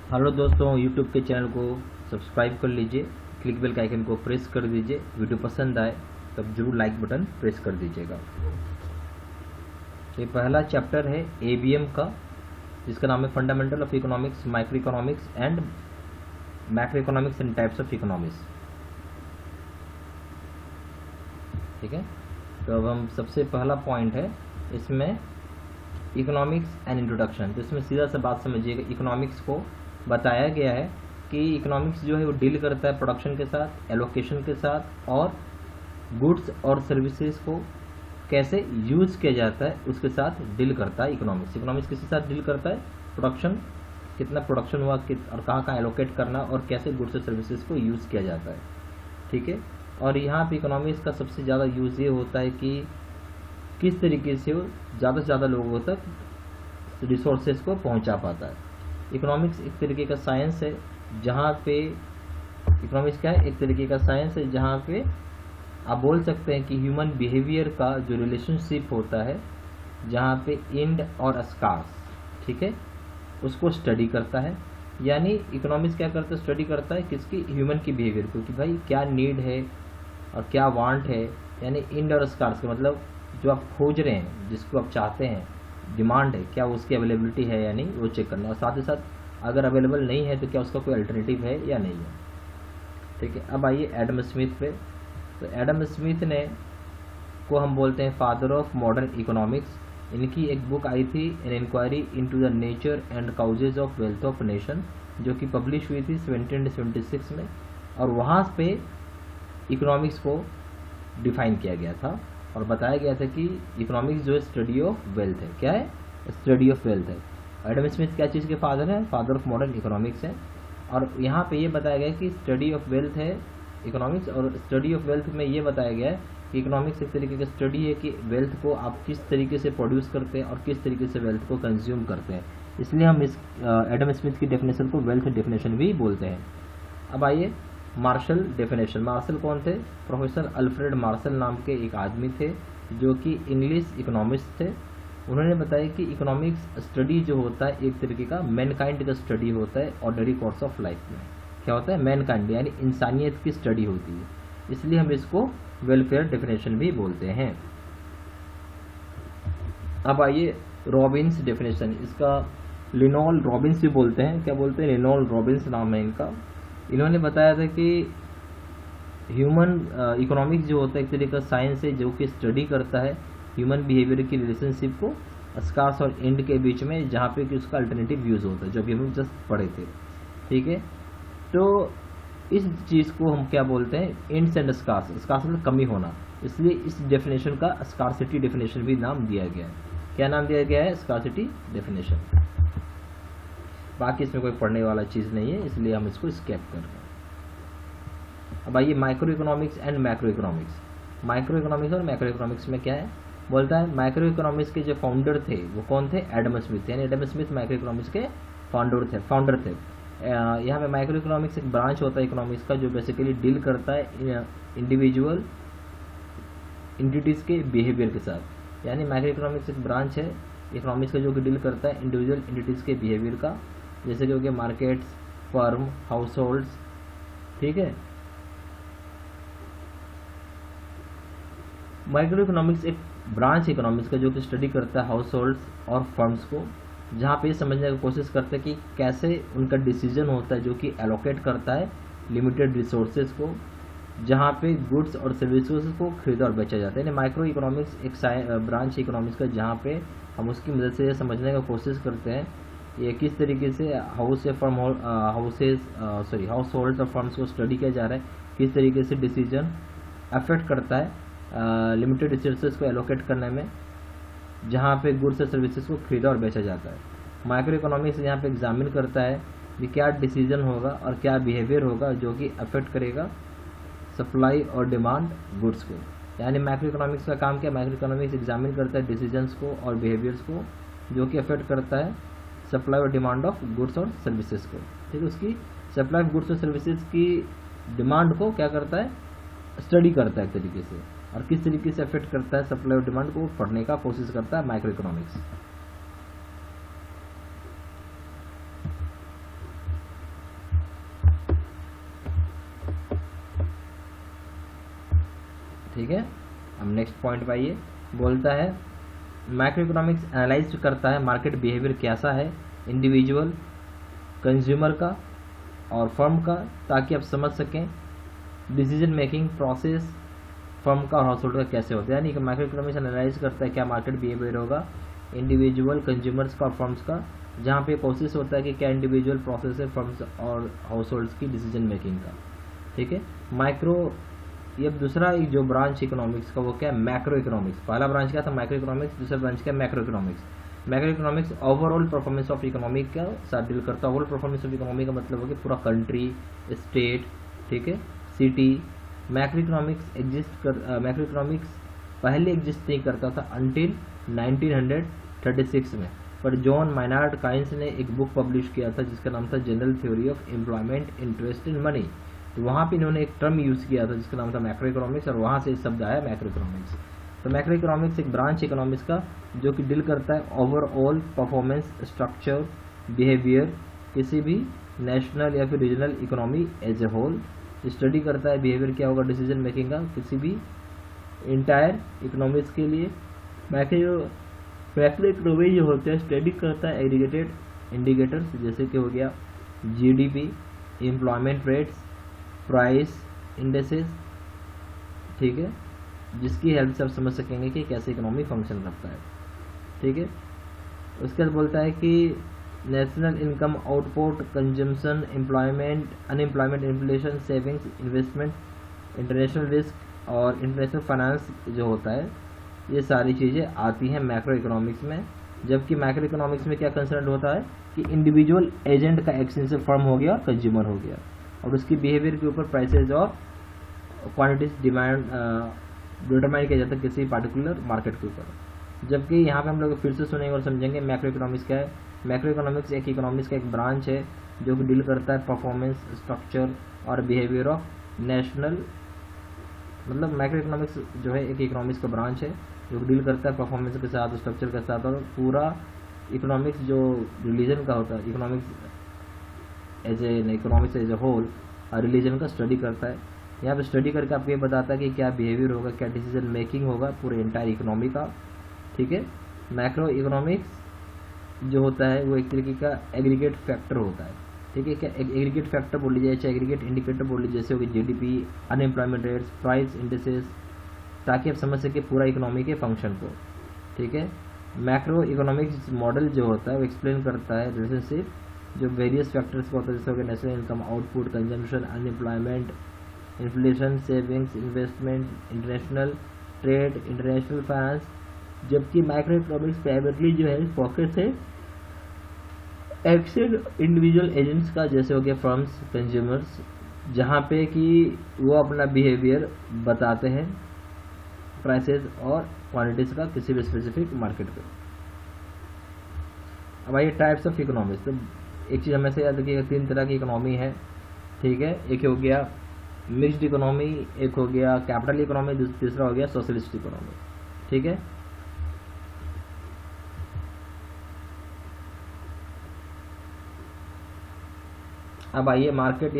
Hello दोस्तों, YouTube के channel को सब्सक्राइब कर लीजिए, क्लिक बेल का आइकन को प्रेस कर दीजिए। वीडियो पसंद आए तब जरूर लाइक बटन प्रेस कर दीजिएगा। ये पहला चैप्टर है एबीएम का, जिसका नाम है fundamental of economics, micro economics and macro economics and types of economics. ठीक है, तो अब हम सबसे पहला पॉइंट है इसमें इकोनॉमिक्स एंड इंट्रोडक्शन। तो इसमें सीधा सा बात समझिएगा, इकोनॉमिक्स को बताया गया है कि इकोनॉमिक्स जो है वो डील करता है प्रोडक्शन के साथ, एलोकेशन के साथ, और गुड्स और सर्विसेज को कैसे यूज किया जाता है उसके साथ डील करता है इकोनॉमिक्स। इकोनॉमिक्स किसके साथ डील करता है? प्रोडक्शन, कितना प्रोडक्शन हुआ और कहाँ कहाँ एलोकेट करना, और कैसे गुड्स और सर्विसेज को यूज किया जाता है। ठीक है, और यहाँ पे इकोनॉमिक्स का सबसे ज़्यादा यूज ये होता है कि किस तरीके से वो ज़्यादा से ज़्यादा लोगों तक रिसोर्सेज को पहुँचा पाता है। इकोनॉमिक्स एक तरीके का साइंस है जहाँ पे इकोनॉमिक्स क्या है? एक तरीके का साइंस है जहाँ पे आप बोल सकते हैं कि ह्यूमन बिहेवियर का जो रिलेशनशिप होता है, जहाँ पे इंड और स्कार्स, ठीक है, उसको स्टडी करता है। यानी इकोनॉमिक्स क्या करता है? स्टडी करता है किसकी? ह्यूमन की बिहेवियर को, कि भाई क्या नीड है और क्या वांट है। यानी इंड और स्कार्स का मतलब जो आप खोज रहे हैं, जिसको आप चाहते हैं, डिमांड है, क्या उसकी अवेलेबिलिटी है या नहीं, वो चेक करना। और साथ ही साथ अगर अवेलेबल नहीं है तो क्या उसका कोई अल्टरनेटिव है या नहीं है। ठीक है, अब आइए एडम स्मिथ पे। तो एडम स्मिथ ने को हम बोलते हैं फादर ऑफ मॉडर्न इकोनॉमिक्स। इनकी एक बुक आई थी, an inquiry into the nature and causes of wealth of nation, जो कि पब्लिश हुई थी 1776 में। और वहाँ पे इकोनॉमिक्स को डिफाइन किया गया था और बताया गया था कि इकोनॉमिक्स जो है स्टडी ऑफ वेल्थ है। क्या है? स्टडी ऑफ वेल्थ है। एडम स्मिथ क्या चीज़ के फादर है? फादर ऑफ मॉडर्न इकोनॉमिक्स है। और यहाँ पे ये बताया गया कि स्टडी ऑफ वेल्थ है इकोनॉमिक्स, और स्टडी ऑफ वेल्थ में ये बताया गया है कि इकोनॉमिक्स एक तरीके का स्टडी है कि वेल्थ को आप किस तरीके से प्रोड्यूस करते हैं और किस तरीके से वेल्थ को कंज्यूम करते हैं। इसलिए हम इस एडम स्मिथ की डेफिनेशन को वेल्थ डेफिनेशन भी बोलते हैं। अब आइए मार्शल डेफिनेशन। मार्शल कौन थे? प्रोफेसर अल्फ्रेड मार्शल नाम के एक आदमी थे जो कि इंग्लिश इकोनॉमिस्ट थे। उन्होंने बताया कि इकोनॉमिक्स स्टडी जो होता है एक तरीके का मैनकाइंड का स्टडी होता है ऑर्डिनरी कोर्स ऑफ लाइफ में। क्या होता है? मैनकाइंड यानी इंसानियत की स्टडी होती है, इसलिए हम इसको वेलफेयर डेफिनेशन भी बोलते हैं। अब आइए रॉबिन्स डेफिनेशन। इसका लिनोल रॉबिन्स भी बोलते हैं। क्या बोलते हैं? लिनोल रॉबिन्स नाम है इनका। इन्होंने बताया था कि ह्यूमन इकोनॉमिक्स जो होता है एक तरीके का साइंस है जो कि स्टडी करता है ह्यूमन बिहेवियर की रिलेशनशिप को स्कार्स और एंड के बीच में, जहाँ पे कि उसका अल्टरनेटिव यूज होता है, जो भी हम जस्ट पढ़े थे। ठीक है, तो इस चीज़ को हम क्या बोलते हैं? Ends and scars. स्कार्स मतलब कमी होना, इसलिए इस डेफिनेशन का स्कार्सिटी डेफिनेशन भी नाम दिया गया है। क्या नाम दिया गया है? Scarcity definition. बाकी इसमें कोई पढ़ने वाला चीज़ नहीं है, इसलिए हम इसको स्किप कर रहे हैं। अब आइए micro economics and macro economics. Micro economics और मैक्रो इकोनॉमिक्स में क्या है? बोलता है माइक्रो इकोनॉमिक्स के जो फाउंडर थे वो कौन थे? Adam Smith. यानी एडम स्मिथ माइक्रो इकोनॉमिक्स के फाउंडर थे। यहाँ पे माइक्रो इकोनॉमिक्स एक ब्रांच होता है इकोनॉमिक्स का जो बेसिकली डील करता है इंडिविजुअल इंटिटीज़ के बिहेवियर के साथ। यानी माइक्रो इकोनॉमिक्स एक ब्रांच है इकोनॉमिक्स का जो कि डील करता है इंडिविजुअल इंटिटीज़ के बिहेवियर का, जैसे कि हो गया मार्केट्स, फर्म, हाउस होल्ड्स। ठीक है, माइक्रो इकोनॉमिक्स एक ब्रांच इकोनॉमिक्स का जो कि स्टडी करता है हाउस होल्ड्स और फर्म्स को, जहाँ पे ये समझने की कोशिश करता है कि कैसे उनका डिसीजन होता है जो कि एलोकेट करता है लिमिटेड रिसोर्सेज को, जहाँ पे गुड्स और सर्विसेज को खरीदा और बेचा जाता है। यानी माइक्रो इकोनॉमिक्स एक ब्रांच इकोनॉमिक्स का जहाँ पे हम उसकी मदद से समझने का कोशिश करते हैं ये किस तरीके से हाउस होल्ड और फर्म्स को स्टडी किया जा रहा है, किस तरीके से डिसीजन अफेक्ट करता है लिमिटेड रिसोर्सेज को एलोकेट करने में, जहाँ पे गुड्स और सर्विसेज को खरीदा और बेचा जाता है। माइक्रो इकोनॉमिक्स यहाँ पे एग्जामिन करता है कि क्या डिसीजन होगा और क्या बिहेवियर होगा जो कि अफेक्ट करेगा सप्लाई और डिमांड गुड्स को। यानी माइक्रो इकोनॉमिक्स का काम क्या? माइक्रो इकोनॉमिक्स एग्जामिन करता है डिसीजंस को और बिहेवियर्स को जो कि अफेक्ट करता है सप्लाई और डिमांड ऑफ गुड्स और सर्विसेज को। ठीक है, उसकी सप्लाई ऑफ गुड्स और सर्विसेज की डिमांड को क्या करता है? स्टडी करता है एक तरीके से, और किस तरीके से अफेक्ट करता है सप्लाई और डिमांड को पढ़ने का कोशिश करता है माइक्रो इकोनॉमिक्स। ठीक है। अब नेक्स्ट पॉइंट पे आइए, बोलता है माइक्रो इकोनॉमिक्स एनालाइज करता है मार्केट बिहेवियर कैसा है इंडिविजुअल, कंज्यूमर का और फर्म का, ताकि आप समझ सकें डिसीजन मेकिंग प्रोसेस फर्म का और हाउस होल्ड का कैसे होता है। यानी कि माइक्रो इकोनॉमिक्स एनालाइज करता है क्या मार्केट बिहेवियर होगा इंडिविजुअल, कंज्यूमर्स का और फर्म्स का, जहाँ पे कोशिश होता है कि क्या इंडिविजुअल प्रोसेस है फर्म्स और हाउस होल्ड्स की डिसीजन मेकिंग का, ठीक है। माइक्रो, ये दूसरा एक जो ब्रांच इकोनॉमिक्स का वो क्या है मैक्रो इकोनॉमिक्स। पहला ब्रांच क्या था माइक्रो इकोनॉमिक्स, दूसरा ब्रांच क्या macro economics. Macro economics overall performance of economy का साथ डील करता है। ओवरऑल परफॉर्मेंस ऑफ इकोनॉमी का मतलब है कि पूरा कंट्री, स्टेट, ठीक है, सिटी। मैक्रो इकोनॉमिक्स पहले एग्जिस्ट नहीं करता था अंटिल 1936 में, पर जॉन माइनार्ड काइंस ने एक बुक पब्लिश किया था जिसका नाम था general theory of employment, interest in money. तो वहाँ पे इन्होंने एक टर्म यूज़ किया था जिसका नाम था मैक्रो इकोनॉमिक्स, और वहाँ से शब्द आया मैक्रो इकोनॉमिक्स। तो मैक्रो इकोनॉमिक्स एक ब्रांच इकोनॉमिक्स का जो कि डील करता है ओवरऑल परफॉर्मेंस, स्ट्रक्चर, बिहेवियर किसी भी नेशनल या फिर regional economy as a whole. Study करता है बिहेवियर क्या होगा डिसीजन मेकिंग का किसी भी इंटायर इकोनॉमिक्स के लिए। मैक्रो इकोनॉमी जो होते हैं स्टडी करता है एग्रीगेटेड इंडिकेटर्स जैसे कि हो गया GDP, employment rates, price indices, ठीक है, जिसकी हेल्प से आप समझ सकेंगे कि कैसे इकोनॉमी फंक्शन करता है, ठीक है। उसके बाद बोलता है कि national income, output, consumption, employment, unemployment, inflation, savings, investment, international risk और इंटरनेशनल फाइनेंस जो होता है, ये सारी चीज़ें आती हैं मैक्रो इकोनॉमिक्स में। जबकि माइक्रो इकोनॉमिक्स में क्या कंसर्न होता है कि इंडिविजुअल एजेंट का एक्शन से फर्म हो गया और कंज्यूमर हो गया, और उसकी बिहेवियर के ऊपर प्राइसेज और क्वांटिटीज डिमांड डिटरमाइन किया जाता है किसी पार्टिकुलर मार्केट के ऊपर। जबकि यहाँ पे हम लोग फिर से सुनेंगे और समझेंगे मैक्रो इकोनॉमिक्स क्या है। मैक्रो इकोनॉमिक्स एक इकोनॉमिक्स का एक ब्रांच है जो कि डील करता है परफॉर्मेंस, स्ट्रक्चर और बिहेवियर ऑफ नेशनल, मतलब मैक्रो इकोनॉमिक्स जो है एक इकोनॉमिक्स का ब्रांच है जो डील करता है परफॉर्मेंस के साथ, स्ट्रक्चर के साथ, और पूरा इकोनॉमिक्स जो रिलीजन का होता है, economics as a whole religion का स्टडी करता है। यहाँ पे स्टडी करके आपको ये बताता है कि क्या बिहेवियर होगा, क्या डिसीजन मेकिंग होगा पूरे एंटायर इकोनॉमी का, ठीक है। मैक्रो इकोनॉमिक्स जो होता है वो एक तरीके का एग्रीगेट फैक्टर होता है, ठीक है। क्या एग्रीगेट फैक्टर बोल लीजिए, चाहे एग्रीगेट इंडिकेटर बोल लीजिए, जैसे हो गई GDP, unemployment rates, price indices, ताकि आप समझ सके पूरा इकोनॉमी के फंक्शन को, ठीक है। मैक्रो इकोनॉमिक्स मॉडल जो होता है वो एक्सप्लेन करता है रिलेशनशिप जो वेरियस फैक्टर्स का होता है, जैसे हो गया national income, output, consumption, unemployment, inflation, savings, investment, international trade, international finance. जबकि माइक्रो इकोनॉमिक्स प्राइवेटली जो है फोकस है एक्शन इंडिविजुअल एजेंट्स का, जैसे हो गया फर्म्स, कंज्यूमर्स, जहाँ पे कि वो अपना बिहेवियर बताते हैं प्राइसेस और क्वांटिटीज का किसी भी स्पेसिफिक मार्केट पे। अब आइए टाइप्स ऑफ इकोनॉमिक्स। तो एक चीज़ हमें से याद रखिएगा, 3 तरह की इकोनॉमी है, ठीक है। एक हो गया मिक्स्ड इकोनॉमी, एक हो गया कैपिटल इकोनॉमी, तीसरा हो गया सोशलिस्ट इकोनॉमी, ठीक है। अब आइए मार्केट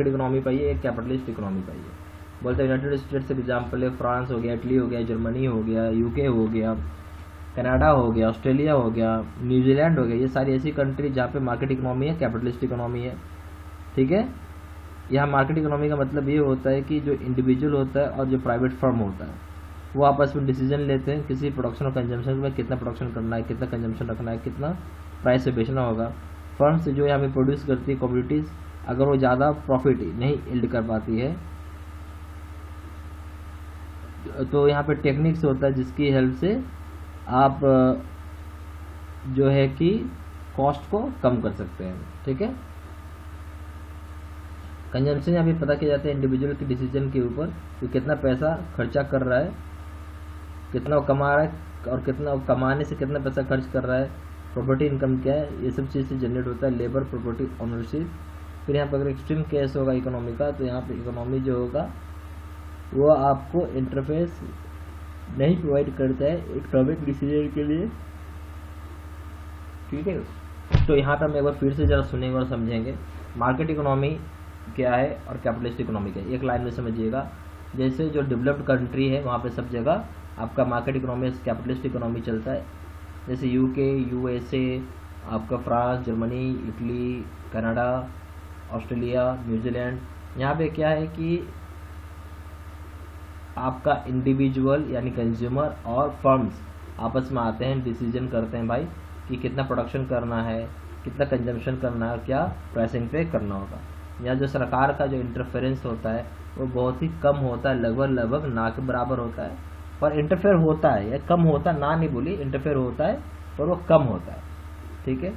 इकोनॉमी पाइए, एक कैपिटलिस्ट इकोनॉमी पाइए। बोलते हैं यूनाइटेड स्टेट्स एग्जाम्पल है, फ्रांस हो गया, इटली हो गया, जर्मनी हो गया, यूके हो गया, कनाडा हो गया, ऑस्ट्रेलिया हो गया, न्यूजीलैंड हो गया। ये सारी ऐसी कंट्री जहाँ पे मार्केट इकोनॉमी है, कैपिटलिस्ट इकोनॉमी है, ठीक है। यहाँ मार्केट इकोनॉमी का मतलब ये होता है कि जो इंडिविजुअल होता है और जो प्राइवेट फर्म होता है वो आपस में डिसीजन लेते हैं किसी प्रोडक्शन और कंजम्पशन में, कितना प्रोडक्शन करना है, कितना कंजम्पशन रखना है, कितना प्राइस से बेचना होगा। फर्म्स जो यहाँ पे प्रोड्यूस करती है कमोडिटीज़, अगर वो ज़्यादा प्रॉफिट नहीं इल्ड कर पाती है तो यहाँ पे टेक्निक्स होता है जिसकी हेल्प से आप जो है कि कॉस्ट को कम कर सकते हैं, ठीक है। कंजम्पशन यहाँ पे पता किया जाता है इंडिविजुअल के डिसीजन के ऊपर कि कितना पैसा खर्चा कर रहा है, कितना वो कमा रहा है और कितना कमाने से कितना पैसा खर्च कर रहा है, प्रॉपर्टी इनकम क्या है, ये सब चीज़ से जनरेट होता है लेबर, प्रॉपर्टी ओनरशिप। फिर यहाँ पर अगर एक्सट्रीम केस होगा इकोनॉमी का, तो यहाँ पे इकोनॉमी जो होगा वो आपको इंटरफेस नहीं प्रोवाइड करता है इकोनॉमिक डिसीजन के लिए, ठीक है। तो यहाँ पर हम एक बार फिर से ज़रा सुनेंगे और समझेंगे मार्केट इकोनॉमी क्या है और कैपिटलिस्ट इकोनॉमी क्या है। एक लाइन में समझिएगा, जैसे जो डेवलप्ड कंट्री है वहाँ पे सब जगह आपका मार्केट इकोनॉमी, कैपिटलिस्ट इकोनॉमी चलता है। जैसे यूके, यूएसए, आपका France, Germany, Italy, Canada, Australia, New Zealand, यहाँ पे क्या है कि आपका इंडिविजुअल यानी कंज्यूमर और फर्म्स आपस में आते हैं, डिसीजन करते हैं भाई कि कितना प्रोडक्शन करना है, कितना कंजम्पशन करना है और क्या प्राइसिंग पे करना होगा। यहाँ जो सरकार का जो इंटरफेरेंस होता है वो बहुत ही कम होता है, लगभग ना के बराबर होता है, पर इंटरफेयर होता है, या कम होता है, ना नहीं बोली, इंटरफेयर होता है पर वो कम होता है, ठीक है।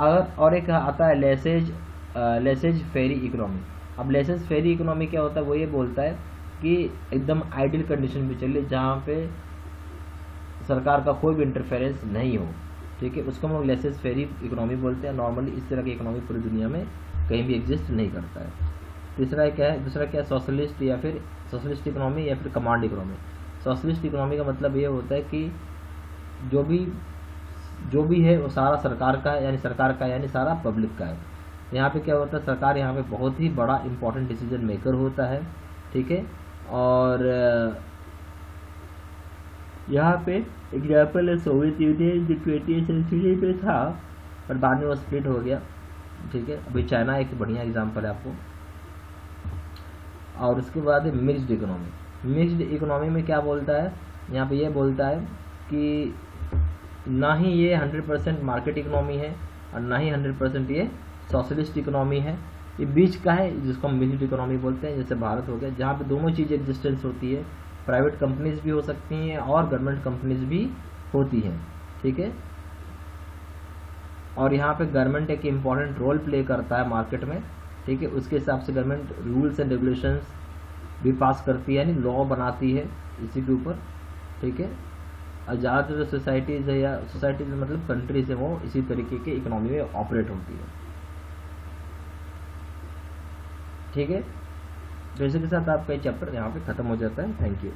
अगर और एक आता है लेसेज फेरी इकोनॉमी। अब लेसेज फेरी इकोनॉमी क्या होता है, वो ये बोलता है कि एकदम आइडियल कंडीशन पे चलिए जहाँ पे सरकार का कोई भी इंटरफेरेंस नहीं हो, ठीक है, उसको हम लोग लेसेज फेरी इकोनॉमी बोलते हैं। नॉर्मली इस तरह की इकोनॉमी पूरी दुनिया में कहीं भी एग्जिस्ट नहीं करता है। दूसरा क्या है सोशलिस्ट या फिर सोशलिस्ट इकोनॉमी या फिर कमांड इकोनॉमी। सोशलिस्ट इकोनॉमी का मतलब ये होता है कि जो भी है वो सारा सरकार का है, यानी सारा पब्लिक का है। यहाँ पे क्या होता है, सरकार यहाँ पे बहुत ही बड़ा इंपॉर्टेंट डिसीजन मेकर होता है, ठीक है। और यहाँ पे एग्जाम्पल है सोवियत यूनियन जो 20वीं सेंचुरी में था और बाद में वो स्प्लिट हो गया, ठीक है। अभी चाइना एक बढ़िया एग्जाम्पल है आपको। और उसके बाद है मिक्स्ड इकोनॉमी। मिक्स्ड इकोनॉमी में क्या बोलता है, यहाँ पे ये बोलता है कि ना ही ये 100% मार्केट इकोनॉमी है और ना ही 100% ये सोशलिस्ट इकोनॉमी है, ये बीच का है जिसको हम मिक्स्ड इकोनॉमी बोलते हैं। जैसे भारत हो गया जहाँ पे दोनों चीज़ एग्जिस्टेंस होती है, प्राइवेट कंपनीज भी हो सकती हैं और गवर्नमेंट कंपनीज भी होती हैं, ठीक है। और यहाँ पे गवर्नमेंट एक इम्पॉर्टेंट रोल प्ले करता है मार्केट में, ठीक है। उसके हिसाब से गवर्नमेंट रूल्स एंड रेगुलेशंस भी पास करती है, यानी लॉ बनाती है इसी के ऊपर, ठीक है। और ज़्यादातर जो सोसाइटीज़ है या सोसाइटीज मतलब कंट्रीज है वो इसी तरीके के इकोनॉमी में ऑपरेट होती है, ठीक है। तो इसी के साथ आपका ये चैप्टर यहाँ पे ख़त्म हो जाता है। Thank you.